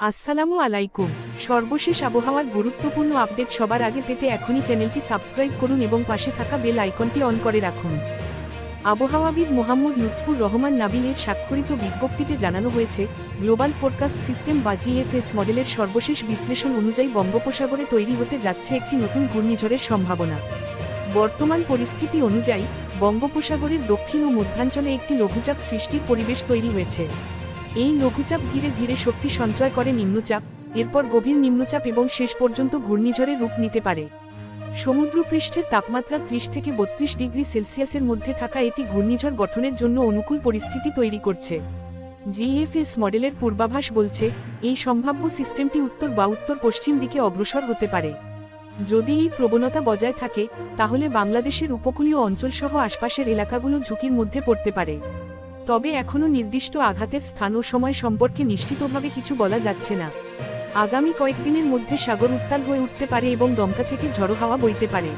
আসসালামু আলাইকুম। সর্বশেষ আবহাওয়ার গুরুত্বপূর্ণ আপডেট সবার আগে পেতে এখনই চ্যানেলটি সাবস্ক্রাইব করুন এবং পাশে থাকা বেল আইকনটি অন করে রাখুন। আবহাওয়াবিদ মোহাম্মদ লুৎফুর রহমান নাবিলের স্বাক্ষরিত বিজ্ঞপ্তিতে জানানো হয়েছে, গ্লোবাল ফোরকাস্ট সিস্টেম বা জিএফএস মডেলের সর্বশেষ বিশ্লেষণ অনুযায়ী বঙ্গোপসাগরে তৈরি হতে যাচ্ছে একটি নতুন ঘূর্ণিঝড়ের সম্ভাবনা। বর্তমান পরিস্থিতি অনুযায়ী বঙ্গোপসাগরের দক্ষিণ ও মধ্যাঞ্চলে একটি লঘুচাপ সৃষ্টির পরিবেশ তৈরি হয়েছে। এই লঘুচাপ ধীরে ধীরে শক্তি সঞ্চয় করে নিম্নচাপ, এরপর গভীর নিম্নচাপ এবং শেষ পর্যন্ত ঘূর্ণিঝড়ে রূপ নিতে পারে। সমুদ্রপৃষ্ঠের তাপমাত্রা 30 থেকে 32 ডিগ্রি সেলসিয়াসের মধ্যে থাকা এটি ঘূর্ণিঝড় গঠনের জন্য অনুকূল পরিস্থিতি তৈরি করছে। জিএফএস মডেলের পূর্বাভাস বলছে, এই সম্ভাব্য সিস্টেমটি উত্তর বা উত্তর পশ্চিম দিকে অগ্রসর হতে পারে। যদি এই প্রবণতা বজায় থাকে, তাহলে বাংলাদেশের উপকূলীয় অঞ্চলসহ আশপাশের এলাকাগুলো ঝুঁকির মধ্যে পড়তে পারে। তবে এখনও নির্দিষ্ট আঘাতের স্থান ও সময় সম্পর্কে নিশ্চিতভাবে কিছু বলা যাচ্ছে না। আগামী কয়েকদিনের মধ্যে সাগর উত্তাল হয়ে উঠতে পারে এবং দমকা থেকে ঝড়ো হাওয়া বইতে পারে।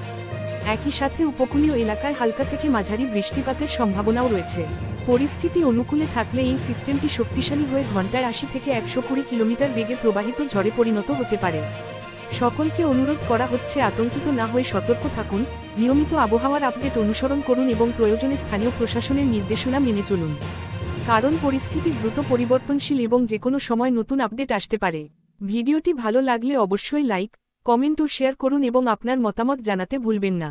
একই সাথে উপকূলীয় এলাকায় হালকা থেকে মাঝারি বৃষ্টিপাতের সম্ভাবনাও রয়েছে। পরিস্থিতি অনুকূলে থাকলে এই সিস্টেমটি শক্তিশালী হয়ে ঘন্টায় 80 থেকে 120 কিলোমিটার বেগে প্রবাহিত ঝড়ে পরিণত হতে পারে। সকলকে অনুরোধ করা হচ্ছে, আতঙ্কিত না হয়ে সতর্ক থাকুন, নিয়মিত আবহাওয়ার আপডেট অনুসরণ করুন এবং প্রয়োজনে স্থানীয় প্রশাসনের নির্দেশনা মেনে চলুন। কারণ পরিস্থিতি দ্রুত পরিবর্তনশীল এবং যেকোনো সময় নতুন আপডেট আসতে পারে। ভিডিওটি ভালো লাগলে অবশ্যই লাইক, কমেন্ট ও শেয়ার করুন এবং আপনার মতামত জানাতে ভুলবেন না।